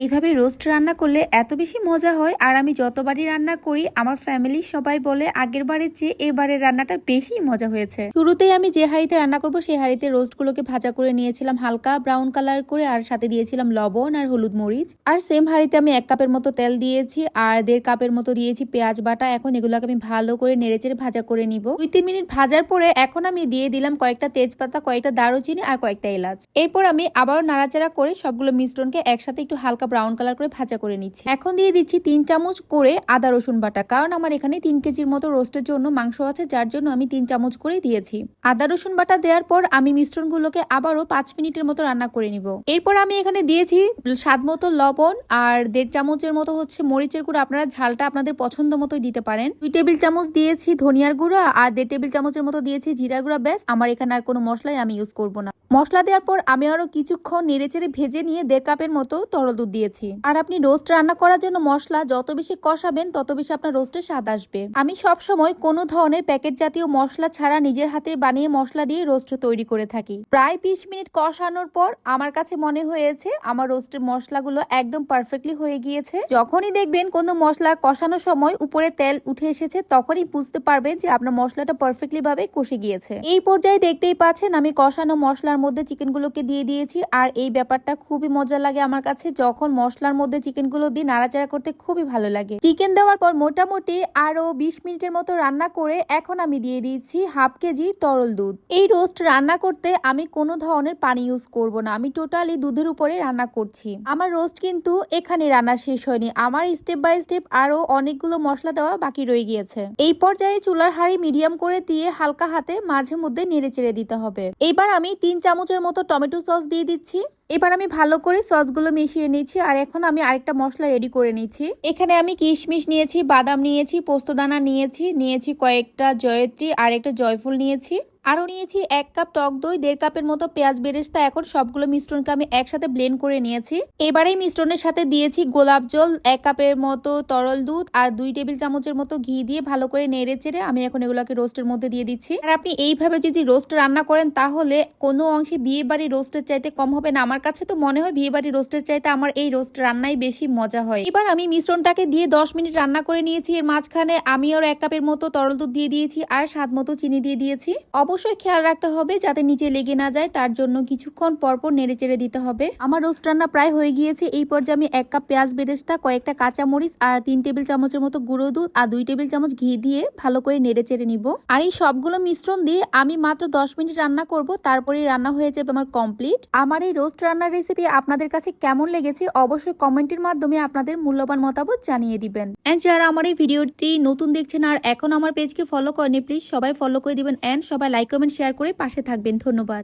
এভাবে রোস্ট রান্না করলে এত বেশি মজা হয়। আর আমি যতবারই রান্না করি আমার ফ্যামিলির সবাই বলে আগের বারের চেয়ে এবারের রান্নাটা বেশি মজা হয়েছে। শুরুতেই আমি যে হাঁড়িতে রান্না করব সেই হাঁড়িতে রোস্টগুলোকে ভাজা করে নিয়েছিলাম হালকা ব্রাউন কালার করে, আর সাথে দিয়েছিলাম লবণ আর হলুদ মরিচ। আর সেম হাঁড়িতে আমি 1 কাপের মতো তেল দিয়েছি আর 1.5 কাপের মতো দিয়েছি পেঁয়াজ বাটা। এখন এগুলোকে আমি ভালো করে নেড়েচেড়ে ভাজা করে নিব। 2-3 মিনিট ভাজার পরে এখন আমি দিয়ে দিলাম কয়েকটা তেজপাতা, কয়েকটা দারুচিনি আর কয়েকটা এলাচ। এরপর আমি আবারও নাড়াচাড়া করে সবগুলো মিশ্রণকে একসাথে একটু হালকা ব্রাউন কালার করে ভাজা করে নিচ্ছি। এখন দিয়ে দিচ্ছি 3 চামচ করে আদা রসুন বাটা, কারণ আমার এখানে 3 কেজির মতো রোস্টের জন্য মাংস আছে, যার জন্য আমি 3 চামচ করে দিয়েছি। আদা রসুন বাটা দেওয়ার পর আমি মিশ্রণগুলোকে আবারও 5 মিনিটের মতো রান্না করে নিব। এরপর আমি এখানে দিয়েছি স্বাদ মতো লবণ আর 1.5 চামচের মতো মরিচের গুঁড়ো। আপনারা ঝালটা আপনাদের পছন্দ মতোই দিতে পারেন। 2 টেবিল চামচ দিয়েছি ধনিয়ার গুঁড়া আর 1.5 টেবিল চামচের মতো দিয়েছি জিরা গুঁড়া। ব্যাস, আমার এখানে আর কোনো মশলাই আমি ইউজ করব না। মশলা দেওয়ার পর আমি আরো কিছুক্ষণ নেড়েচেড়ে ভেজে নিয়ে 1.5 কাপের মতো তরল দুধ দিয়েছি। আর আপনি রোস্ট রান্না করার জন্য মশলা যত বেশি কষাবেন তত বেশি আপনার রোস্টের স্বাদ আসবে। আমি সব সময় কোনো ধরনের প্যাকেট জাতীয় মশলা ছাড়া নিজের হাতে বানিয়ে মশলা দিয়ে রোস্ট তৈরি করে থাকি। প্রায় 20 মিনিট কষানোর পর আমার কাছে মনে হয়েছে আমার রোস্টের মশলাগুলো একদম পারফেক্টলি হয়ে গিয়েছে। যখনই দেখবেন কোনো মশলা কষানোর সময় উপরে তেল উঠে এসেছে তখনই বুঝতে পারবেন যে আপনার মশলাটা পারফেক্টলি ভাবে কষে গিয়েছে। এই পর্যায়ে দেখতেই পাচ্ছেন আমি কষানো মশলার মধ্যে চিকেনগুলোকে দিয়ে দিয়েছি। আর এই ব্যাপারটা খুবই মজা লাগে আমার কাছে, যখন মশলার মধ্যে চিকেনগুলো দিয়ে নাড়াচাড়া করতে খুবই ভালো লাগে। চিকেন দেওয়ার পর মোটামুটি আরো 20 মিনিটের মতো রান্না করে এখন আমি দিয়ে দিচ্ছি 1/2 কেজি তরল দুধ। এই রোস্ট রান্না করতে আমি কোনো ধরনের পানি ইউজ করব না, আমি টোটালি দুধের উপরে রান্না করছি। আমার রোস্ট কিন্তু এখানে রান্না শেষ হয়নি, আমার স্টেপ বাই স্টেপ আরো অনেকগুলো মশলা দেওয়া বাকি রয়ে গিয়েছে। এই পর্যায়ে চুলার হাঁড়ি মিডিয়াম করে দিয়ে হালকা হাতে মাঝে মধ্যে নেড়ে চেড়ে দিতে হবে। এবার আমি 3 চামচের মতো টমেটো সস দিয়ে দিচ্ছি। এবার আমি ভালো করে সসগুলো মিশিয়ে নিচ্ছি। আর এখন আমি আরেকটা মশলা রেডি করে নিচ্ছি। এখানে আমি কিশমিশ নিয়েছি, বাদাম নিয়েছি, পোস্তদানা নিয়েছি কয়েকটা জয়ত্রী আর একটা জয়ফল নিয়েছি। আরও নিয়েছি 1 কাপ টক দই, 1.5 কাপের মতো পেঁয়াজ বেরেস্তা। এখন সবগুলো মিশ্রণকে আমি একসাথে ব্লেন্ড করে নিয়েছি। এবার এই মিশ্রণের সাথে দিয়েছি গোলাপ জল, 1 কাপের মতো তরল দুধ আর 2 টেবিল চামচের মতো ঘি দিয়ে ভালো করে নেড়ে চেড়ে আমি এখন এগুলোকে রোস্টের মধ্যে দিয়ে দিচ্ছি। আর আপনি এইভাবে যদি রোস্ট রান্না করেন তাহলে কোনো অংশে বিয়ে বাড়ি রোস্টের চাইতে কম হবে না। আমার কাছে তো মনে হয় বিয়ে বাড়ি রোস্টের চাইতে আমার এই রোস্ট রান্নাই বেশি মজা হয়। এবার আমি মিশ্রণটাকে দিয়ে 10 মিনিট রান্না করে নিয়েছি। এর মাঝখানে আমি আরো 1 কাপের মতো তরল দুধ দিয়ে দিয়েছি আর স্বাদ মতো চিনি দিয়ে দিয়েছি। অবশ্যই খেয়াল রাখতে হবে যাতে নিচে লেগে না যায়, তার জন্য কিছুক্ষণ পরপর নেড়ে চেড়ে দিতে হবে। আমার রোস্ট রান্না প্রায় হয়ে গিয়েছে। এই পর্যায়ে আমি 1 কাপ পেঁয়াজ বেরেস্তা, কয়েকটা কাঁচা মরিচ আর 3 টেবিল চামচের মতো গুঁড়ো দুধ আর 2 টেবিল চামচ ঘি দিয়ে ভালো করে নেড়ে চেড়ে নিব। আর এই সবগুলো মিশ্রণ দিয়ে আমি মাত্র 10 মিনিট রান্না করব, তারপরে রান্না হয়ে যাবে আমার কমপ্লিট। আমার এই রোস্ট রান্নার রেসিপি আপনাদের কাছে কেমন লেগেছে অবশ্যই কমেন্টের মাধ্যমে আপনাদের মূল্যবান মতামত জানিয়ে দিবেন। এন্ড যারা আমার এই ভিডিওটি নতুন দেখছেন আর এখন আমার পেজকে ফলো করেনি, প্লিজ সবাই ফলো করে দিবেন এন্ড সবাই লাইক কমেন্ট শেয়ার করে পাশে থাকবেন। ধন্যবাদ।